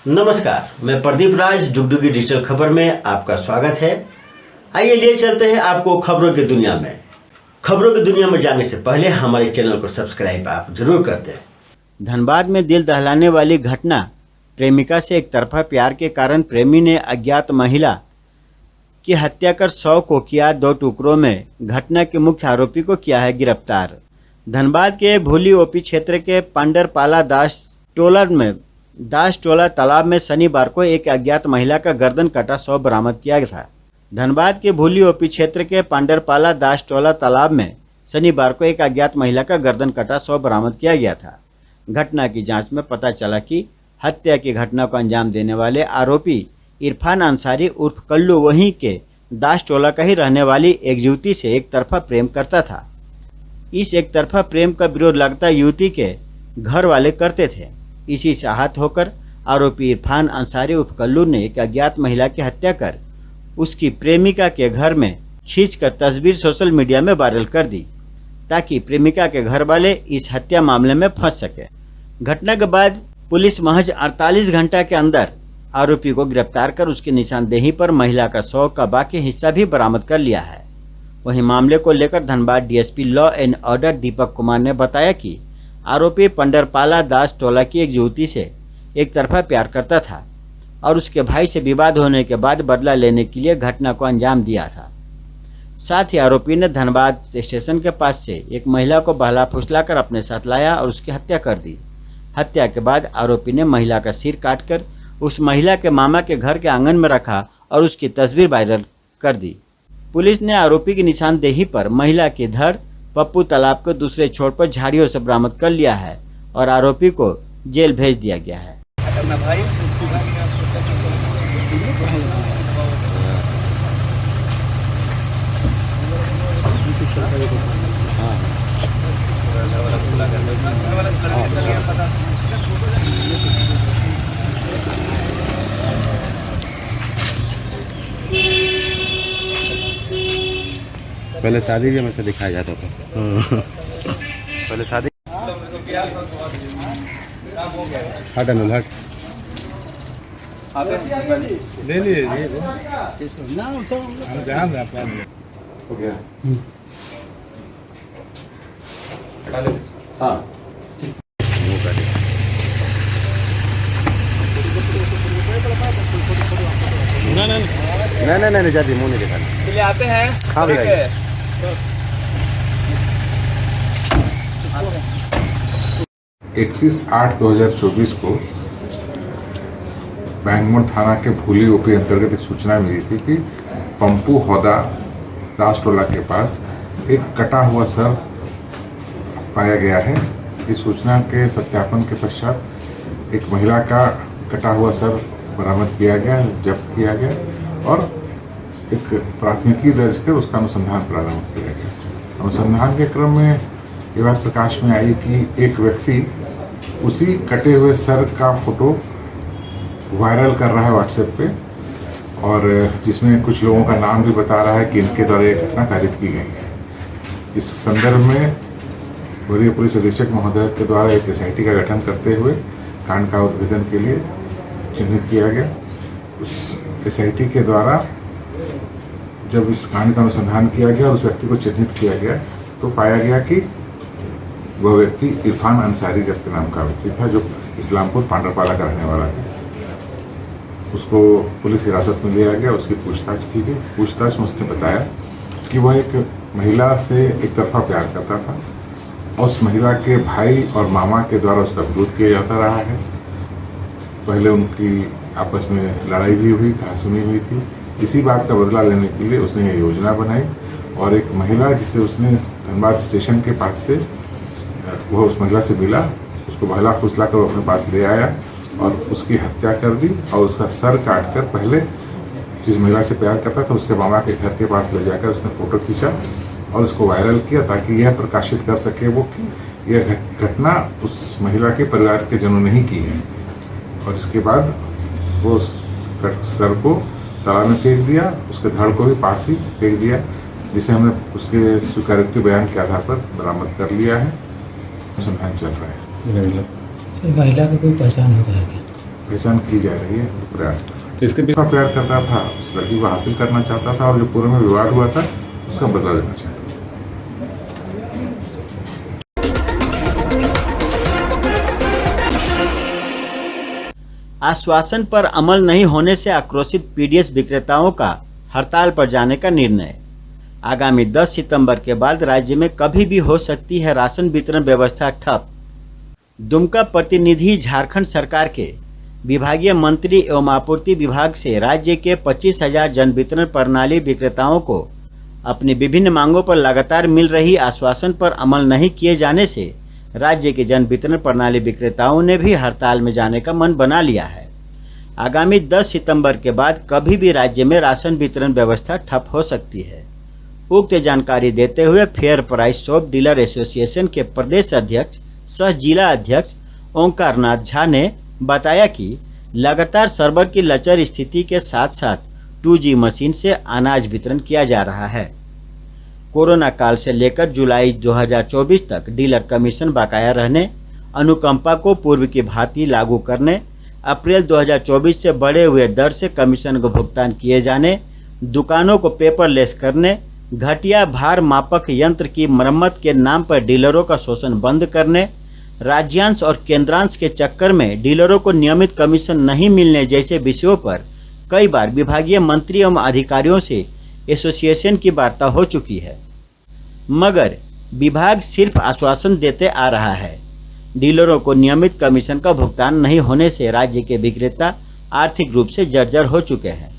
नमस्कार, मैं प्रदीप राज डुगडुगी डिजिटल खबर में आपका स्वागत है। आइए लिए चलते हैं आपको खबरों की दुनिया में। खबरों की दुनिया में जाने से पहले हमारे चैनल को सब्सक्राइब आप जरूर कर दें। धनबाद में दिल दहलाने वाली घटना। प्रेमिका से एक तरफा प्यार के कारण प्रेमी ने अज्ञात महिला की हत्या कर शव को किया 2 टुकड़ों में। घटना के मुख्य आरोपी को किया है गिरफ्तार। धनबाद के भूली ओपी क्षेत्र के पांडरपाला दास टोला तालाब में शनिवार को एक अज्ञात महिला का गर्दन कटा शव बरामद किया गया था। धनबाद के भूली ओपी क्षेत्र के पांडरपाला दास टोला तालाब में शनिवार को एक अज्ञात महिला का गर्दन कटा शव बरामद किया गया था। घटना की जांच में पता चला कि हत्या की घटना को अंजाम देने वाले आरोपी इरफान अंसारी उर्फ कल्लू वहीं के दास टोला का ही रहने वाली एक युवती से एक तरफा प्रेम करता था। इस एक तरफा प्रेम का विरोध लगता युवती के घर वाले करते थे। इसी से आहत होकर आरोपी इरफान अंसारी उर्फ कल्लू ने एक अज्ञात महिला की हत्या कर उसकी प्रेमिका के घर में खींचकर तस्वीर सोशल मीडिया में वायरल कर दी ताकि प्रेमिका के घर वाले इस हत्या मामले में फंस सके। घटना के बाद पुलिस महज 48 घंटा के अंदर आरोपी को गिरफ्तार कर उसकी निशानदेही पर महिला का शव का बाकी हिस्सा भी बरामद कर लिया है। वहीं मामले को लेकर Dhanbad DSP law and order Deepak Kumar ने बताया कि आरोपी पंडरपाला दास टोला की एक युवती से एक तरफा प्यार करता था और उसके भाई से विवाद होने के बाद बदला लेने के लिए घटना को अंजाम दिया था। साथ ही आरोपी ने धनबाद स्टेशन के पास से एक महिला को बहला फुसलाकर अपने साथ लाया और उसकी हत्या कर दी। हत्या के बाद आरोपी ने महिला का सिर काटकर उस महिला के मामा के घर के आंगन में रखा और उसकी तस्वीर वायरल कर दी। पुलिस ने आरोपी की निशानदेही पर महिला की धड़ पप्पू तालाब के दूसरे छोर पर झाड़ियों से बरामद कर लिया है और आरोपी को जेल भेज दिया गया है। पहले शादी के में से दिखाया जाता था। पहले शादी हट अनुल हट ले लीजिए ध्यान दे आपका हो गया। हाँ नहीं जाती मुँह नहीं दिखाना। चलिए आते हैं। हाँ भैया 31/8/2024 को बैंगमोड़ थाना के भूली ओपी अंतर्गत एक सूचना मिली थी कि पंपू हौदा दास टोला के पास एक कटा हुआ सर पाया गया है। इस सूचना के सत्यापन के पश्चात एक महिला का कटा हुआ सर बरामद किया गया, जब्त किया गया और एक प्राथमिकी दर्ज कर उसका अनुसंधान प्रारंभ किया गया। अनुसंधान के क्रम में ये बात प्रकाश में आई कि एक व्यक्ति उसी कटे हुए सर का फोटो वायरल कर रहा है व्हाट्सएप पे और जिसमें कुछ लोगों का नाम भी बता रहा है कि इनके द्वारा ये घटना कारित की गई है। इस संदर्भ में वरीय पुलिस अधीक्षक महोदय के द्वारा एक एसआईटी का गठन करते हुए कांड का उद्भेदन के लिए चिन्हित किया गया। उस एसआईटी के द्वारा जब इस कांड का अनुसंधान किया गया और उस व्यक्ति को चिन्हित किया गया तो पाया गया कि वह व्यक्ति इरफान अंसारी के नाम का व्यक्ति था जो इस्लामपुर पांडरपाला का रहने वाला था। उसको पुलिस हिरासत में लिया गया, उसकी पूछताछ की गई। पूछताछ में उसने बताया कि वह एक महिला से एक तरफा प्यार करता था और उस महिला के भाई और मामा के द्वारा उसका विरोध किया जाता रहा है। पहले उनकी आपस में लड़ाई भी हुई, कहासुनी हुई थी। इसी बात का बदला लेने के लिए उसने ये योजना बनाई और एक महिला जिसे उसने धनबाद स्टेशन के पास से वह उस महिला से मिला, उसको बहला फुसला कर अपने पास ले आया और उसकी हत्या कर दी और उसका सर काट कर पहले जिस महिला से प्यार करता था उसके मामा के घर के पास ले जाकर उसने फोटो खींचा और उसको वायरल किया ताकि यह प्रकाशित कर सके वो कि यह घटना उस महिला के परिवार के जनों ने ही की है। और इसके बाद वो उस सर को तालाब में फेंक दिया, उसके धड़ को भी पास ही फेंक दिया, जिसे हमने उसके स्वीकारोक्ति बयान के आधार पर बरामद कर लिया है। अनुसंधान चल रहा है। महिला की कोई पहचान हो जाएगी? पहचान की जा रही है, प्रयास कर रहा है। तो इसके भी प्यार करता था, उस लड़की को हासिल करना चाहता था और जो पूर्व में विवाद हुआ था उसका बदला लेना चाहता था। आश्वासन पर अमल नहीं होने से आक्रोशित पीडीएस विक्रेताओं का हड़ताल पर जाने का निर्णय। आगामी 10 सितंबर के बाद राज्य में कभी भी हो सकती है राशन वितरण व्यवस्था ठप। दुमका प्रतिनिधि झारखंड सरकार के विभागीय मंत्री एवं आपूर्ति विभाग से राज्य के 25,000 जन वितरण प्रणाली विक्रेताओं को अपनी विभिन्न मांगों पर लगातार मिल रही आश्वासन पर अमल नहीं किए जाने से राज्य के जन वितरण प्रणाली विक्रेताओं ने भी हड़ताल में जाने का मन बना लिया है। आगामी 10 सितंबर के बाद कभी भी राज्य में राशन वितरण व्यवस्था ठप हो सकती है। उक्त जानकारी देते हुए fair price shop dealer association के प्रदेश अध्यक्ष सह जिला अध्यक्ष ओंकार नाथ झा ने बताया कि लगातार सर्वर की लचर स्थिति के साथ साथ 2G मशीन से अनाज वितरण किया जा रहा है। कोरोना काल से लेकर जुलाई 2024 तक डीलर कमीशन बकाया रहने, अनुकंपा को पूर्व की भांति लागू करने, अप्रैल 2024 से बढ़े हुए दर से कमीशन को भुगतान किए जाने, दुकानों को पेपरलेस करने, घटिया भार मापक यंत्र की मरम्मत के नाम पर डीलरों का शोषण बंद करने, राज्यांश और केंद्रांश के चक्कर में डीलरों को नियमित कमीशन नहीं मिलने जैसे विषयों पर कई बार विभागीय मंत्री एवं अधिकारियों से एसोसिएशन की वार्ता हो चुकी है, मगर विभाग सिर्फ आश्वासन देते आ रहा है। डीलरों को नियमित कमीशन का भुगतान नहीं होने से राज्य के विक्रेता आर्थिक रूप से जर्जर हो चुके हैं।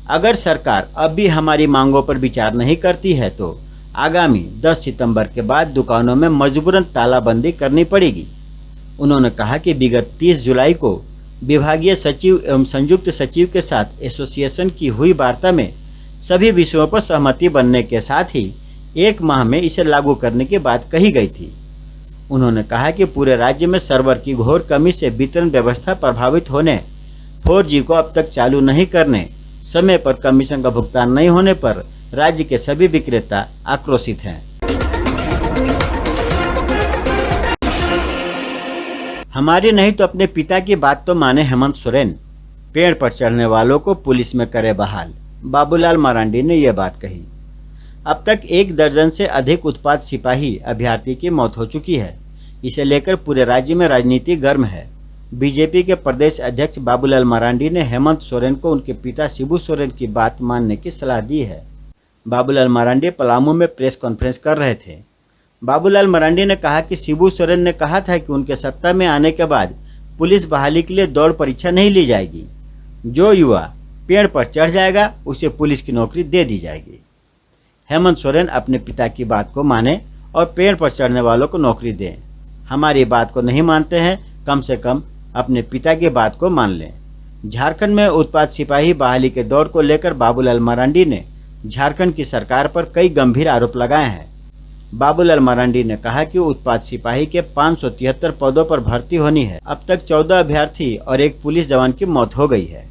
अगर सरकार अब भी हमारी मांगों पर विचार नहीं करती है तो आगामी 10 सितंबर के बाद दुकानों में मजबूरन तालाबंदी करनी पड़ेगी। उन्होंने कहा कि विगत 30 जुलाई को विभागीय सचिव एवं संयुक्त सचिव के साथ एसोसिएशन की हुई वार्ता में सभी विषयों पर सहमति बनने के साथ ही 1 माह में इसे लागू करने की बात कही गई थी। उन्होंने कहा कि पूरे राज्य में सर्वर की घोर कमी से वितरण व्यवस्था प्रभावित होने, 4G को अब तक चालू नहीं करने, समय पर कमीशन का भुगतान नहीं होने पर राज्य के सभी विक्रेता आक्रोशित हैं। हमारी नहीं तो अपने पिता की बात तो माने हेमंत सोरेन, पेड़ पर चढ़ने वालों को पुलिस में करे बहाल। बाबूलाल मरांडी ने यह बात कही। अब तक 1 दर्जन से अधिक उत्पाद सिपाही अभ्यर्थी की मौत हो चुकी है। इसे लेकर पूरे राज्य में राजनीति गर्म है। बीजेपी के प्रदेश अध्यक्ष बाबूलाल मरांडी ने हेमंत सोरेन को उनके पिता शिबू सोरेन की बात मानने की सलाह दी है। बाबूलाल मरांडी पलामू में प्रेस कॉन्फ्रेंस कर रहे थे। बाबूलाल मरांडी ने कहा कि शिबू सोरेन ने कहा था कि उनके सत्ता में आने के बाद पुलिस बहाली के लिए दौड़ परीक्षा नहीं ली जाएगी। जो युवा पेड़ पर चढ़ जाएगा उसे पुलिस की नौकरी दे दी जाएगी। हेमंत सोरेन अपने पिता की बात को माने और पेड़ पर चढ़ने वालों को नौकरी दें। हमारी बात को नहीं मानते हैं, कम से कम अपने पिता की बात को मान लें। झारखंड में उत्पाद सिपाही बहाली के दौर को लेकर बाबूलाल मरांडी ने झारखंड की सरकार पर कई गंभीर आरोप लगाए हैं। बाबूलाल मरांडी ने कहा कि उत्पाद सिपाही के 573 पदों पर भर्ती होनी है। अब तक 14 अभ्यर्थी और 1 पुलिस जवान की मौत हो गई है।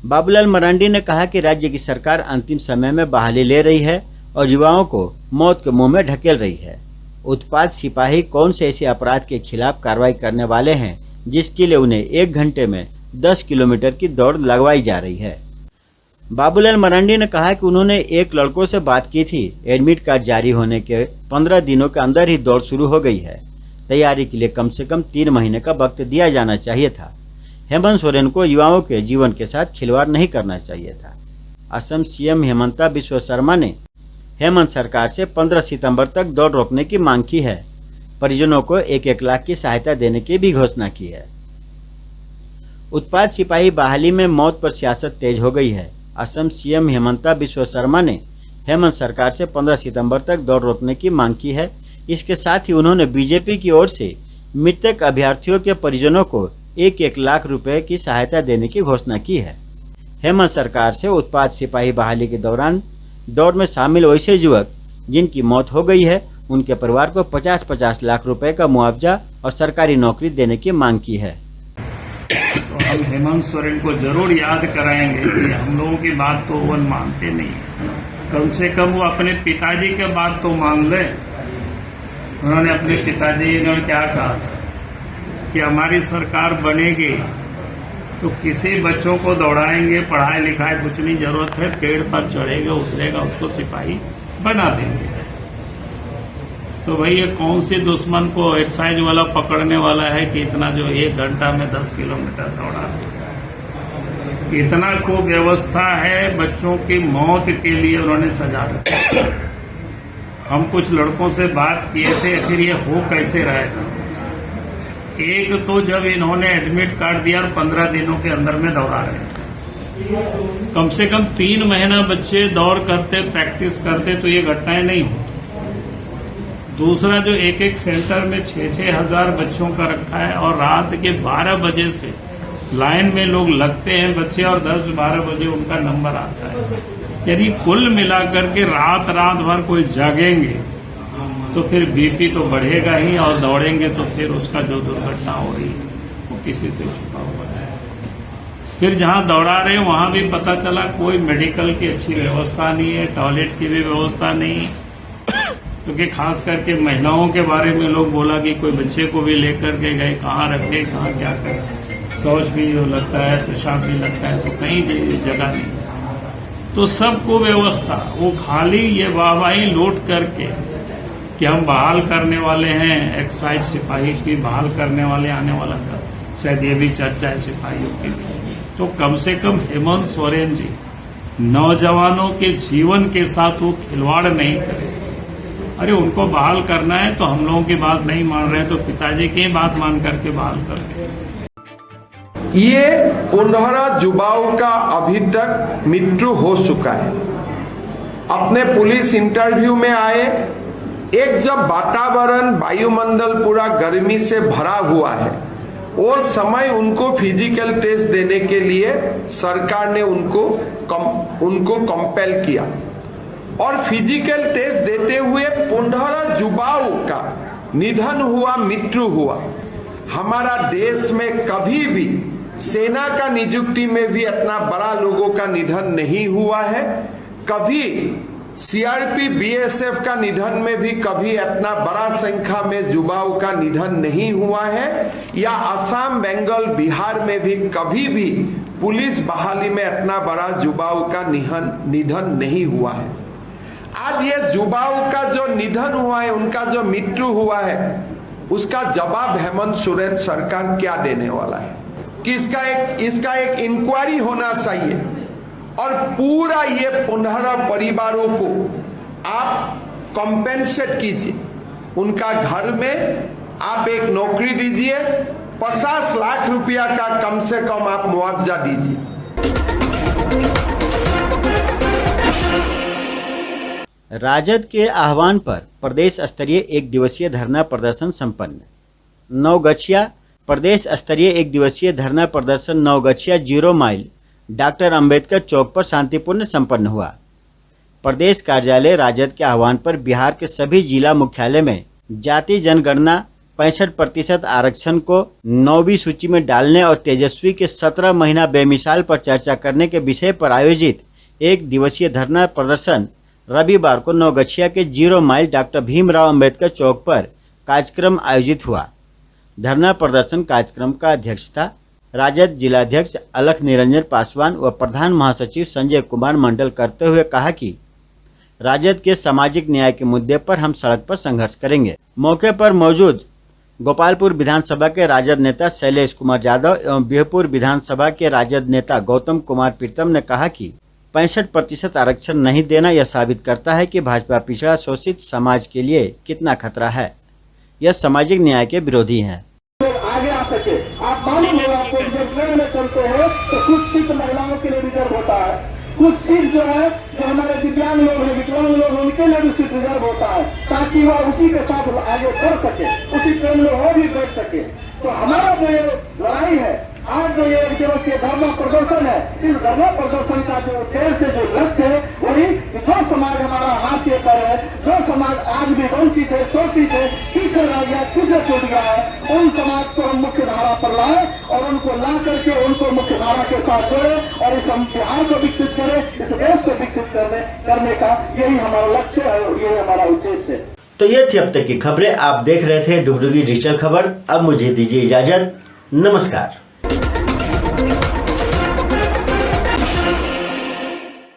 बाबूलाल मरांडी ने कहा कि राज्य की सरकार अंतिम समय में बहाली ले रही है और युवाओं को मौत के मुंह में ढकेल रही है। उत्पाद सिपाही कौन से ऐसे अपराध के खिलाफ कार्रवाई करने वाले हैं जिसके लिए उन्हें 1 घंटे में 10 किलोमीटर की दौड़ लगवाई जा रही है। बाबूलाल मरांडी ने कहा कि उन्होंने 1 लड़कों से बात की थी। एडमिट कार्ड जारी होने के 15 दिनों के अंदर ही दौड़ शुरू हो गई है। तैयारी के लिए कम से कम 3 महीने का वक्त दिया जाना चाहिए था। हेमंत सोरेन को युवाओं के जीवन के साथ खिलवाड़ नहीं करना चाहिए था। असम सीएम हेमंता बिस्वा शर्मा ने हेमंत सरकार से 15 सितंबर तक दौड़ रोकने की मांग की है। परिजनों को 1-1 लाख की सहायता देने की भी घोषणा की है। उत्पाद सिपाही बहाली में मौत पर सियासत तेज हो गई है। असम सीएम हेमंता बिस्वा शर्मा ने हेमंत सरकार से 15 सितंबर तक दौड़ रोकने की मांग की है। इसके साथ ही उन्होंने बीजेपी की ओर से मृतक अभ्यर्थियों के परिजनों को 1-1 लाख रुपए की सहायता देने की घोषणा की है। हेमंत सरकार से उत्पाद सिपाही बहाली के दौरान दौड़ में शामिल वैसे युवक जिनकी मौत हो गई है, उनके परिवार को 50-50 लाख रुपए का मुआवजा और सरकारी नौकरी देने की मांग की है। तो हम हेमंत सोरेन को जरूर याद कराएंगे कि हम लोगों की बात तो वो मानते नहीं। कम से कम वो अपने पिताजी के बात तो मान ले। उन्होंने अपने पिताजी ने क्या कहा था कि हमारी सरकार बनेगी तो किसी बच्चों को दौड़ाएंगे, पढ़ाई लिखाई कुछ नहीं जरूरत है, पेड़ पर चढ़ेगा उतरेगा उसको सिपाही बना देंगे। तो भाई ये कौन सी दुश्मन को एक्साइज वाला पकड़ने वाला है कि इतना जो 1 घंटा में 10 किलोमीटर दौड़ा। इतना को व्यवस्था है, बच्चों की मौत के लिए उन्होंने सजा रखी। हम कुछ लड़कों से बात किए थे, आखिर ये हो कैसे रहेगा। एक तो जब इन्होंने एडमिट कार्ड दिया और 15 दिनों के अंदर में दौड़ा रहे, कम से कम 3 महीना बच्चे दौड़ करते प्रैक्टिस करते तो ये घटनाएं नहीं होती। दूसरा जो एक सेंटर में 6-6 हजार बच्चों का रखा है और रात के 12 बजे से लाइन में लोग लगते हैं बच्चे और 10-12 बजे उनका नंबर आता है। यानी कुल मिलाकर के रात भर कोई जागेंगे तो फिर बीपी तो बढ़ेगा ही, और दौड़ेंगे तो फिर उसका जो दुर्घटना हो रही है वो किसी से छुपा हुआ है। फिर जहां दौड़ा रहे वहां भी पता चला कोई मेडिकल की अच्छी व्यवस्था नहीं है, टॉयलेट की भी व्यवस्था नहीं, क्योंकि खास करके महिलाओं के बारे में लोग बोला कि कोई बच्चे को भी लेकर के गए, कहाँ रखे, कहाँ क्या करें, शौच भी लगता है, पेशाब भी लगता है, तो कहीं जगह नहीं। तो सबको व्यवस्था, वो खाली ये वाहवाही लूट करके कि हम बहाल करने वाले हैं, एक्साइज सिपाही की बहाल करने वाले आने वाला था, शायद ये भी चर्चा है सिपाहियों के लिए। तो कम से कम हेमंत सोरेन जी नौजवानों के जीवन के साथ वो खिलवाड़ नहीं करे। अरे उनको बहाल करना है तो हम लोगों की बात नहीं मान रहे, तो पिताजी की बात मान करके बहाल कर दे। ये 15 युवाओं का अभी तक मृत्यु हो चुका है। अपने पुलिस इंटरव्यू में आए, एक जब वातावरण वायुमंडल पूरा गर्मी से भरा हुआ है, वो समय उनको फिजिकल टेस्ट देने के लिए सरकार ने उनको कंपेल किया और फिजिकल टेस्ट देते हुए 15 युवाओं का निधन हुआ, मृत्यु हुआ। हमारा देश में कभी भी सेना का नियुक्ति में भी इतना बड़ा लोगों का निधन नहीं हुआ है, कभी सीआरपी बीएसएफ का निधन में भी कभी इतना बड़ा संख्या में युवाओं का निधन नहीं हुआ है, या असम, बंगाल, बिहार में भी कभी भी पुलिस बहाली में इतना बड़ा युवाओं का निधन नहीं हुआ है। आज ये युवाओं का जो निधन हुआ है, उनका जो मृत्यु हुआ है, उसका जवाब हेमंत सोरेन सरकार क्या देने वाला है कि इसका एक इंक्वायरी होना चाहिए और पूरा ये 15 परिवारों को आप कॉम्पेंसेट कीजिए। उनका घर में आप एक नौकरी दीजिए, 50 लाख रुपया का कम से कम आप मुआवजा दीजिए। राजद के आह्वान पर प्रदेश स्तरीय 1 दिवसीय धरना प्रदर्शन संपन्न। नवगछिया प्रदेश स्तरीय 1 दिवसीय धरना प्रदर्शन नवगछिया 0 माइल डॉक्टर अंबेडकर चौक पर शांतिपूर्ण संपन्न हुआ। प्रदेश कार्यालय राजद के आह्वान पर बिहार के सभी जिला मुख्यालय में जाति जनगणना 65% आरक्षण को 9वीं सूची में डालने और तेजस्वी के 17 महीना बेमिसाल पर चर्चा करने के विषय पर आयोजित 1 दिवसीय धरना प्रदर्शन रविवार को नवगछिया के 0 माइल डॉक्टर भीमराव अंबेडकर चौक पर कार्यक्रम आयोजित हुआ। धरना प्रदर्शन कार्यक्रम का अध्यक्षता राजद जिलाध्यक्ष अलख निरंजन पासवान व प्रधान महासचिव संजय कुमार मंडल करते हुए कहा कि राजद के सामाजिक न्याय के मुद्दे पर हम सड़क पर संघर्ष करेंगे। मौके पर मौजूद गोपालपुर विधानसभा के राजद नेता शैलेश कुमार यादव एवं बिहपुर विधानसभा के राजद नेता गौतम कुमार प्रीतम ने कहा कि 65% आरक्षण नहीं देना यह साबित करता है कि भाजपा पिछड़ा शोषित समाज के लिए कितना खतरा है। यह सामाजिक न्याय के विरोधी हैं। आगे आ सके, आप मालूम होगा आपको जब ट्रेन में चलते हैं तो कुछ सीट महिलाओं के लिए रिजर्व होता है, कुछ सीट जो है जो हमारे दिव्यांग लोग हैं, विकलांग लोग हैं, उनके लिए भी सीट रिजर्व होता है ताकि वह उसी के साथ आगे बढ़ सके, उसी ट्रेन में वो भी बैठ सके। तो हमारा जो लड़ाई है, आज जो ये 1 दिवसीय धरना प्रदर्शन है, इस धरना प्रदर्शन का जो उद्देश्य जो लक्ष्य है वही जो समाज हमारा हाशिए पर है, जो समाज आज भी वंचित है, शोषित है, पीछे रह गया, पीछे छूट गया है, उन समाज को हम मुख्य धारा पर लाए और उनको ला करके उनको मुख्य धारा के साथ जोड़े और इस बिहार को विकसित करें, इस देश को विकसित करने का यही हमारा लक्ष्य है और यही हमारा उद्देश्य है। तो ये थी अब तक की खबरें। आप देख रहे थे डुगडुगी डिजिटल खबर। अब मुझे दीजिए इजाजत। नमस्कार।